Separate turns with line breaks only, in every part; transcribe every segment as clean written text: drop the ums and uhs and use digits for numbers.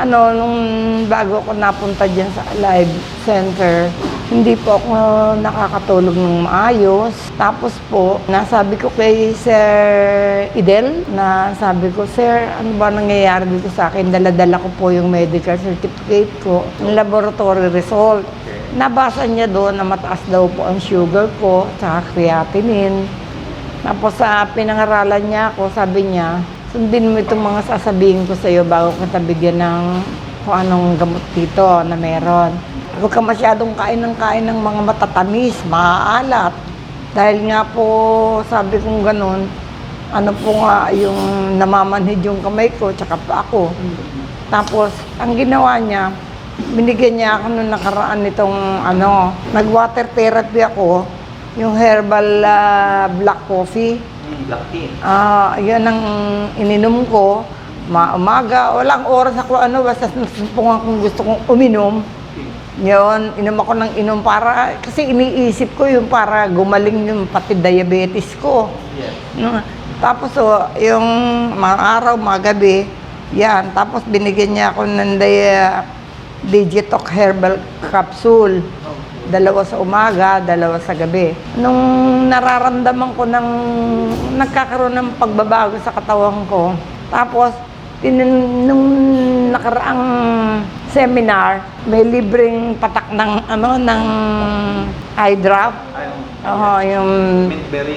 Nung bago ako napunta dyan sa Alive Center, hindi po ako nakakatulog ng maayos. Tapos po, nasabi ko kay Sir Idel, na sabi ko, Sir, ano ba nangyayari dito sa akin? Dala-dala ko po yung medical certificate ko, yung laboratory result. Nabasa niya doon na mataas daw po ang sugar ko, tsaka creatinine. Tapos sa pinangaralan niya ako, sabi niya, sundin mo itong mga sasabihin ko sa iyo bago kita bigyan ng kung anong gamot dito na meron. Huwag ka masyadong kain ng mga matatamis, maaalat. Dahil nga po, sabi kong ganun, ano po nga yung namamanhid yung kamay ko, tsaka pa ako. Tapos, ang ginawa niya, binigyan niya ako nung nakaraan nitong nag-water therapy ako, yung herbal black coffee.
Black tea.
Yan ang ininom ko, umaga, walang oras ako basta nagsimpungan kung gusto kong uminom. Yun, inom ako ng inom para, kasi iniisip ko yung para gumaling yung pati diabetes ko.
Yes.
Tapos yung mga araw, mga gabi, yan. Tapos binigyan niya ako ng Digitoc Herbal Capsule. Dalawa sa umaga, dalawa sa gabi. Nung nararamdaman ko nagkakaroon ng pagbabago sa katawan ko, tapos nung nakaraang seminar, may libreng patak ng eye drop. Yung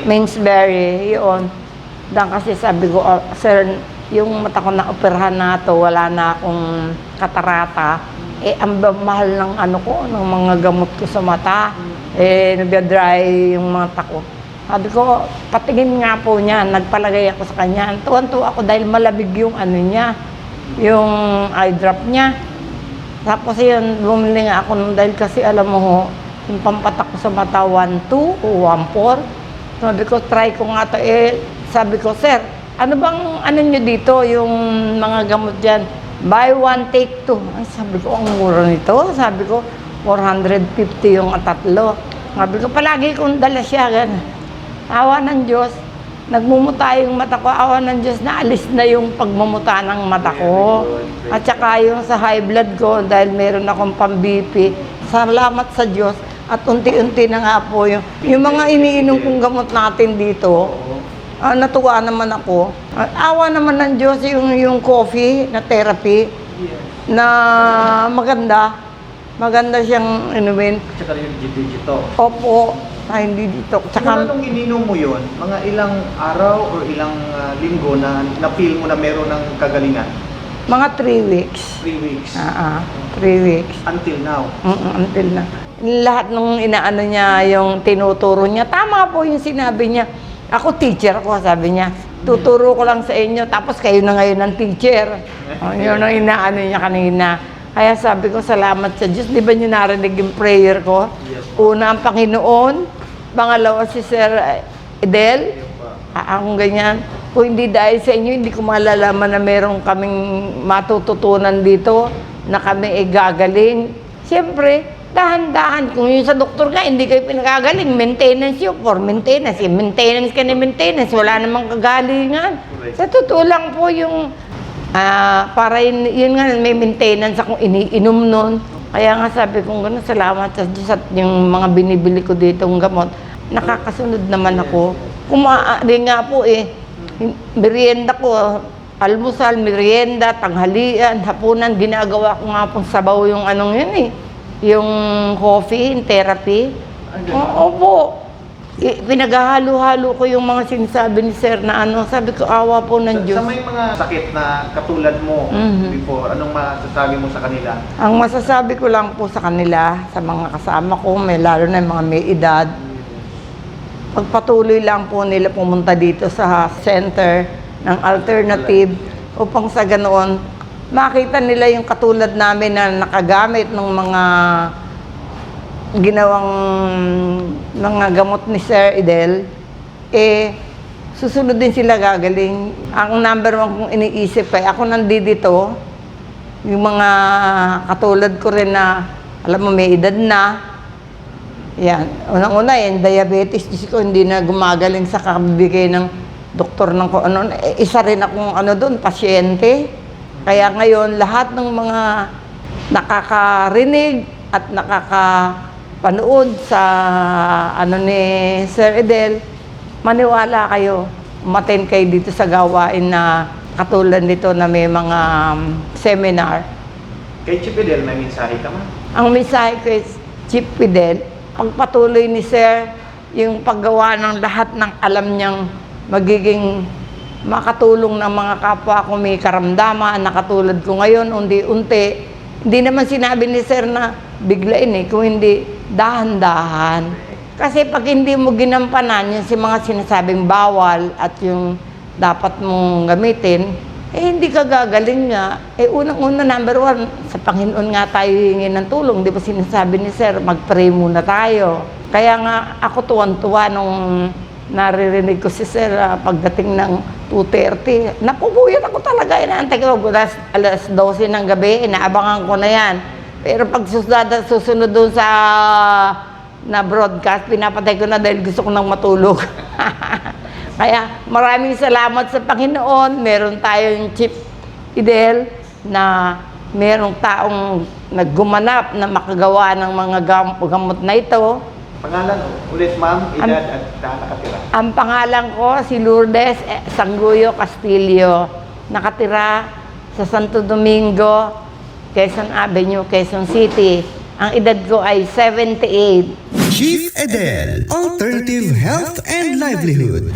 Minceberry, yun. Dan kasi sabi ko, Sir, yung mata ko na operahan na to, wala na akong katarata. Ang mahal ng ng mga gamot ko sa mata. Nagda-dry yung mata ko. Sabi ko, patingin nga po niya, nagpalagay ako sa kanya. Tuwan-tuwa ako dahil malamig yung niya, yung eye drop niya. Tapos yun, bumili nga ako nung dahil kasi alam mo yung pampatak ko sa mata, 1.2 o 1.4. Sabi ko, try ko nga to. Sabi ko, Sir, ano bang niyo dito, yung mga gamot dyan? Buy one, take two. Ay, sabi ko, ang mura nito. Sabi ko, 450 yung tatlo. Sabi ko, palagi kong dala siya. Ganun. Awa ng Diyos, nagmumuta yung mata ko. Awa ng Diyos, naalis na yung pagmumuta ng mata ko. At saka yung sa high blood ko, dahil meron akong pang-BP. Salamat sa Diyos. At unti-unti na nga po yung mga iniinom kong gamot natin dito. Natuwa naman ako. Awa naman ng Diyos yung coffee na therapy na maganda. Maganda siyang inumin.
Tsaka yung dito.
Opo, hindi dito.
Tsaka nung ininom mo yun, mga ilang araw o ilang linggo na na-feel mo na meron ng kagalingan?
Mga 3 weeks.
3 weeks?
3 weeks.
Until now?
Until now. Lahat nung inaano niya, yung tinuturo niya, tama po yung sinabi niya. Ako teacher ko, sabi niya. Tuturo ko lang sa inyo, tapos kayo na ngayon ang teacher. Yun ang inaano niya kanina. Kaya sabi ko, salamat sa Diyos. Di ba niyo narinig yung prayer ko?
Yes.
Una ang Panginoon, pangalawa si Sir Idel. Akong ganyan. Kung hindi dahil sa inyo, hindi ko malalaman na meron kaming matututunan dito, na kami gagaling. Siyempre, dahan-dahan. Kung yung sa doktor ka, hindi kayo pinagagaling. Maintenance yun for maintenance. Maintenance ka na maintenance. Wala namang kagalingan. Sa totoo lang po yung para yun nga, may maintenance akong iniinom nun. Kaya nga sabi kong gano'n, salamat sa Diyos at yung mga binibili ko dito ng gamot. Nakakasunod naman ako. Kumaari nga po merienda ko, almusal, merienda, tanghalian, hapunan, ginagawa ko nga po sabaw yung yun yung coffee, therapy. Opo. Pinaghahalo-halo ko yung mga sinasabi ni Sir na sabi ko, awa po ng Diyos.
Sa may mga sakit na katulad mo before, anong masasabi mo sa kanila?
Ang masasabi ko lang po sa kanila, sa mga kasama ko, lalo na yung mga may edad, pagpatuloy lang po nila pumunta dito sa center ng alternative upang sa ganoon, makita nila yung katulad namin na nakagamit ng mga ginawang mga gamot ni Sir Idel, susunod din sila gagaling. Ang number 1 kong iniisip ako nandito, yung mga katulad ko rin na, alam mo, may edad na. Yan. Unang-una, yung diabetes ko, hindi na gumagaling sa kabibigay ng doktor ng isa rin akong doon, pasyente. Kaya ngayon, lahat ng mga nakakarinig at nakakapanood sa ano ni Sir Edel, maniwala kayo, umattend kayo dito sa gawain na katulad nito na may mga seminar.
Kay Chief Edel, may mensahe ka man?
Ang mensahe ko is, Chief Fidel, pagpatuloy ni Sir, yung paggawa ng lahat ng alam niyang magiging makatulong ng mga kapwa ko may karamdaman na katulad ko ngayon, unti-unti. Hindi naman sinabi ni Sir na biglain kung hindi dahan-dahan. Kasi pag hindi mo ginampanan yung mga sinasabing bawal at yung dapat mong gamitin, hindi ka gagaling nga. Unang-una, number one, sa Panginoon nga tayo hingin ng tulong. Di ba sinasabi ni Sir, mag-pray muna tayo. Kaya nga ako tuwan-tuwa nung naririnig ko si Sir pagdating ng 2:30. Napupuyat ako talaga. Inaantay ko. Alas 12 ng gabi, inaabangan ko na yan. Pero pag susunod doon sa na broadcast, pinapatay ko na dahil gusto ko nang matulog. Kaya maraming salamat sa Panginoon. Meron tayong Chief Edel na merong taong naggumanap na makagawa ng mga gamot na ito.
Pangalan ulit, ma'am, edad at nakatira.
Ang pangalan ko si Lourdes Sangguyo Castillo. Nakatira sa Santo Domingo, Quezon Avenue, Quezon City. Ang edad ko ay 78.
Chief Edel, Alternative Health and Livelihood.